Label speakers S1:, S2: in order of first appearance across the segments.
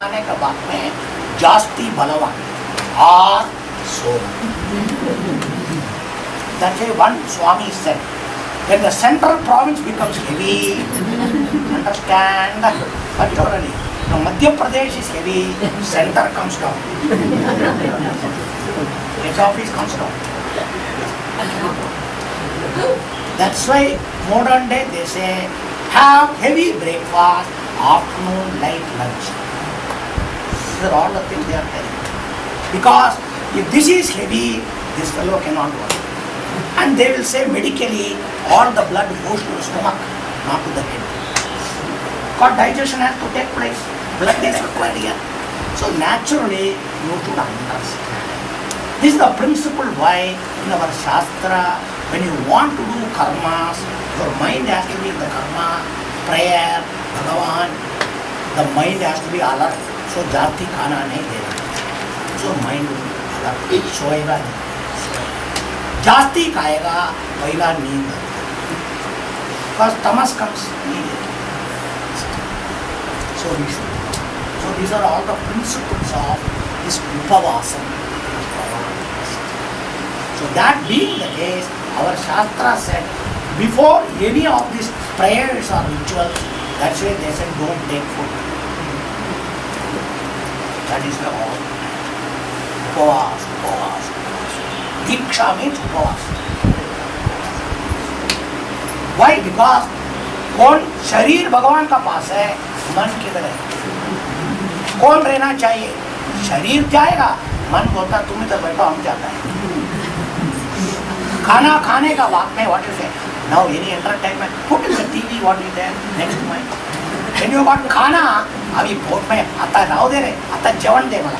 S1: आने के बाद में जास्ती बलवान और so. That's why one Swami said, when the central province becomes heavy, understand, particularly, now Madhya Pradesh is heavy, center comes down. Head office comes down. That's why modern day they say, have heavy breakfast, afternoon light lunch. These are all the things they are telling. Because if this is heavy, this fellow cannot work. And they will say medically, all the blood goes to the stomach, not to the head. Because digestion has to take place. Blood is required here. So naturally, you should understand. This is the principle why in our Shastra, when you want to do karmas, your mind has to be in the karma, prayer, Bhagavan, the mind has to be alert. So jati khana nahi dena. So mind will be alert. Soega nahi. Jasti खाएगा पहला नींद because tamas comes immediately. So these are all the principles of this upavasa. So that being the case, our Shastra said before any of these prayers or rituals, that's why they said don't take food. That is the all. Upavasa. Diksha means upavas. Why? Because कौन शरीर भगवान का पास है, मन किधर है? कौन रहना चाहिए? शरीर जाएगा, मन बोलता तुम इधर बैठो हम जाता है. खाना खाने का बाद में what is it? Now any entertainment, put in the TV what is there next to mine. When you got खाना, अभी भोट में आता राव दे रहे, आता जवन दे वाला.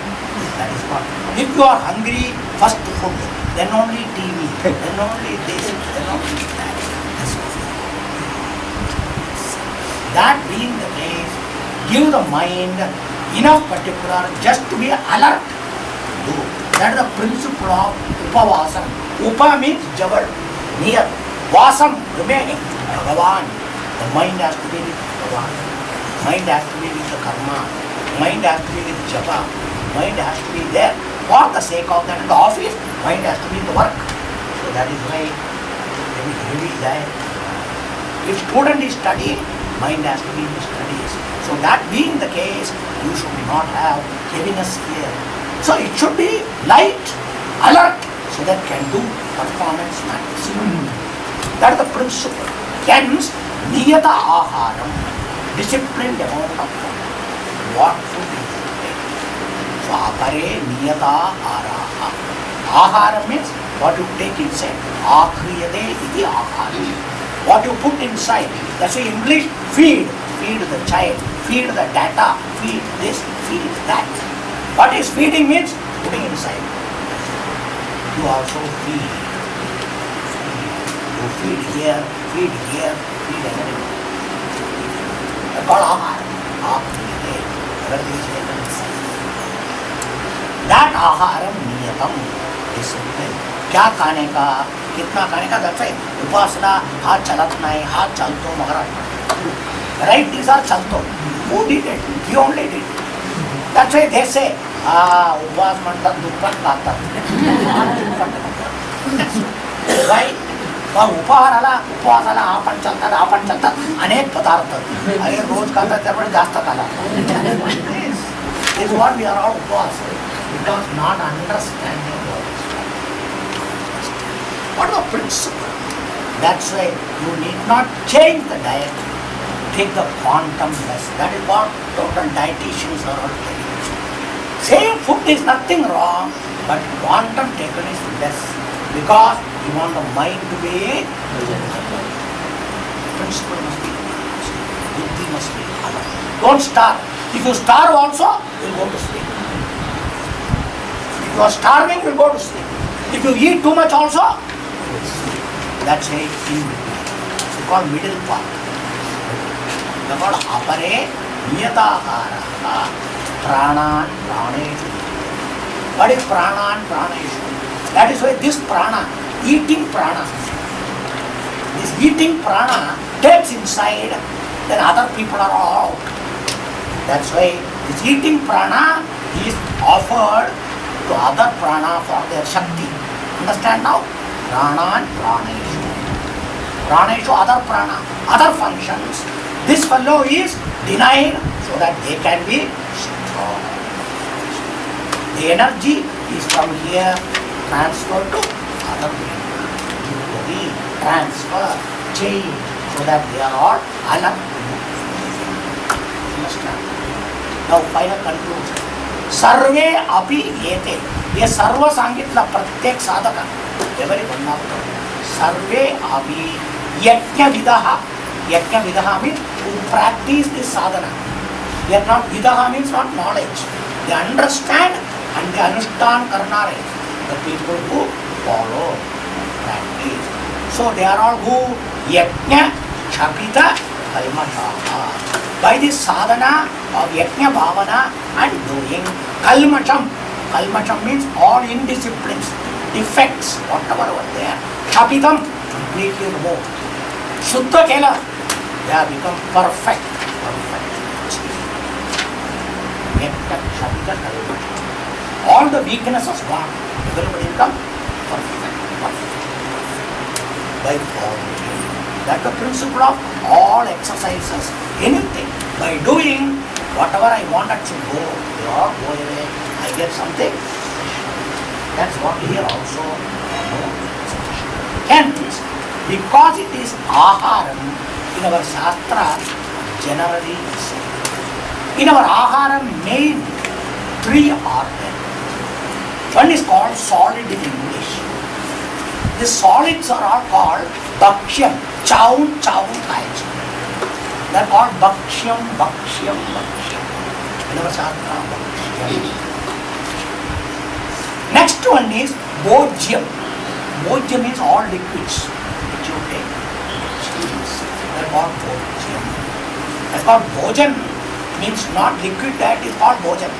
S1: That is what. If you are hungry, first food. Then only TV, then only this, then only that. That being the case, give the mind enough particular just to be alert. That is the principle of upavasam. Upa means jabal, near. Vasam, remaining. Bhagavan. The mind has to be with Bhagavan. Mind has to be with the karma. Mind has to be with japa. Mind has to be there. For the sake of that, in the office, mind has to be in the work. So that is why heavy diet. If student is studying, mind has to be in the studies. So that being the case, you should not have heaviness here. So it should be light, alert, so that can do performance maximum. That is the principle. Hence, niyata aharam, disciplined amount of food. What food is it? So, apare niyata araha. Ahara means what you take inside. Akriyade iti ahara. What you put inside. That's why English, feed. Feed the child. Feed the data. Feed this. Feed that. What is feeding means putting inside. You also feed. You feed here, feed everywhere. That's called ahara. Akriyade. Everything is taken inside. That aharam niyatam discipline. क्या खाने का, कितना खाने का, that's why उपासना हाथ चलत नहीं, हाथ चलतो महाराज. Right, these are chalto. Who did it? He only did. That's why they say, उपवास म्हणतात दुप्पट खातात. Why? उपवासाला आपण चालतात अनेक पदार्थ. अरे रोज खातात त्यामुळे जास्त खातात. This is what we are all उपवास. Because not understanding what is the principle. That's why you need not change the diet. Take the quantum less. That is what total dietitians are all telling you. Same food is nothing wrong, but quantum taken is less. Because you want the mind to be principle must be buddhi must be alert. Don't starve. If you starve also, you will go to sleep. If you are starving, you will go to sleep. If you eat too much also, you will sleep. That's a in between. It's called middle path. It's called apare niyatahara pranan praneshu. What is pranan praneshu? That is why this prana, eating prana, this eating prana takes inside, then other people are all out. That's why This eating prana is offered to other prana for their Shakti. Understand now? Prana and Praneshu. Praneshu, other prana, other functions. This fellow is denied so that they can be strong. The energy is from here transferred to other people. The transfer, change, so that they are all alert. Understand? Now final conclusion. Sarve api ete. ये सर्व सांगितला प्रत्येक साधक every one of them. Sarve api yajna vidaha. Yajna vidaha means who practice this sadhana. They are not vidaha means not knowledge. They understand and they understand karnare. The people who follow, practice. So they are all who yajna chapita kalmashaha. By this sadhana of yajna bhavana and doing kalmasham. Kalmasham means all indisciplines, defects, whatever were there. Chapitam, completely removed. Shuddha kela, they have become perfect. All the weaknesses gone. Everybody become perfect. By following. That's the principle of all exercises. Anything. By doing whatever I wanted to go, they all go away. I get something. That's what here also. Hence, because it is aharam, in our shastra, generally in our aharam main three are there. One is called solid in English. The solids are all called bhakshyam, chaun, kayach. They are called bhakshyam. In our shastra, bhakshyam. Next one is bhojyam. Bhojyam means all liquids which you take. They are called bhojyam. They are called bhojan means not liquid diet is called bhojan.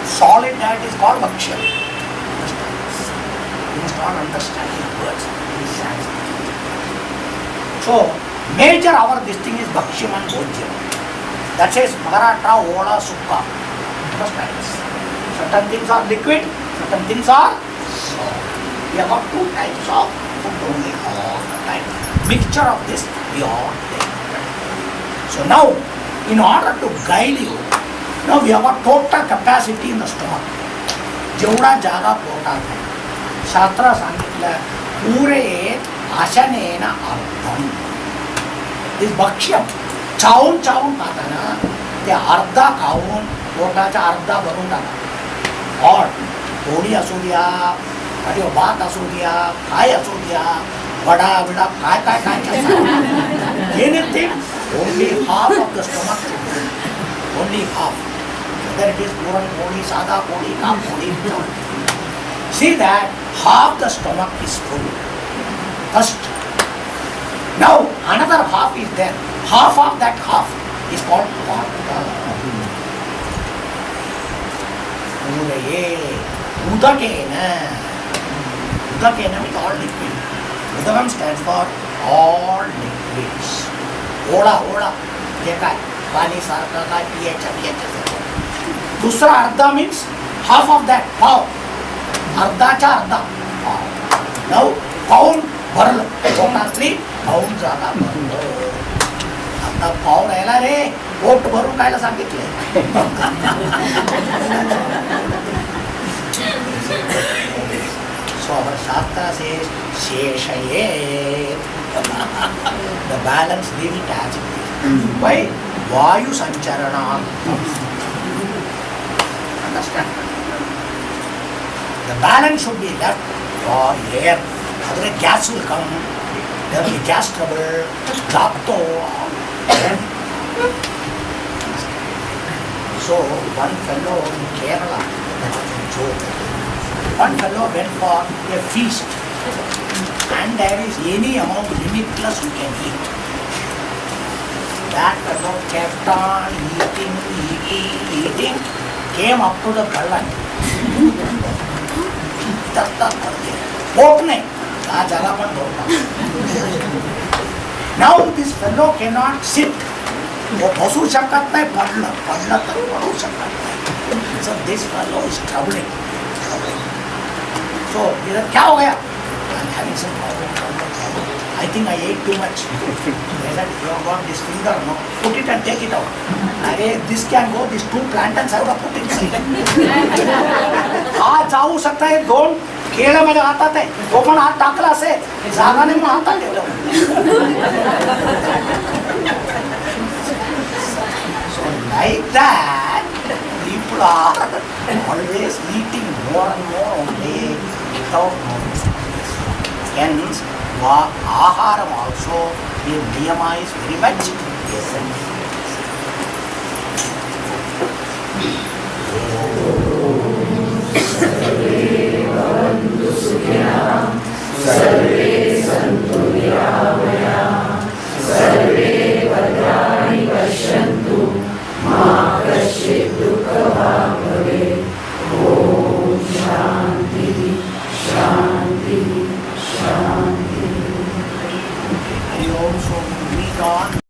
S1: Solid diet is called bhakshya. You must not understand these words. So, major our this thing is bhakshyam and bhojyam. That says Maharashtra, Ola, Sukha. Understand this? Certain things are liquid, certain things are solid. We have got two types of food only all the time. Mixture of this we all take. So now, in order to guide you, now we have got total capacity in the stomach. जेवढा जागा पोटात आहे. शास्त्र सांगितलं पुरे आशनेन अर्थम. This भक्ष्यम चावून खाताना ते अर्धा खाऊन पोटाचा अर्धा भरून टाका. और पोळी असू द्या, आणि भात असू द्या, काय असू द्या, वडा बिडा काय anything, only half of the stomach, only half. Whether it is puran poli, sada poli, ka poli. See that half the stomach is full. First. Now another half is there. Half of that half is called vata. Udakena. Udakena means all liquid. Udakam stands for all liquids. Ola. हे काय पाणी सारखं काय पियाच्या. दुसरा अर्धा means half of that. पाव. अर्धाच्या अर्धा पाव. Now पाऊन भरलं. पोटातली पाऊन जागा भरलं. आता पाव राहिला रे. पोट भरून खायला सांगितलंय. So our Shastra says, Sheshaye. The balance leave it as it is. Why? Vayu Sancharana. Understand? The balance should be left for air. Otherwise gas will come. There will be gas trouble. Japto. So one fellow in Kerala, that was a joke. One fellow went for a feast and there is any amount limitless you can eat. That fellow kept on eating, came up to the Kallan. Now this fellow cannot sit. वो फसू शकत नाही, पडलं तर पडू शकत नाही. So this fellow is troubling. So क्या हो गया? I'm having some problem. I think I ate too much. They said, you have got this finger, no? Put it and take it out. अरे this can go, these 2 plantains I would have put inside. हात जाऊ शकता है, 2 केळं माझ्या हातात आहे, तो पण हात टाकला असेल, जागा नाही म्हणून हातात ठेवलं. So like that, people are always eating more and more only without knowing. Hence, aharam also, the niyama is very much essential.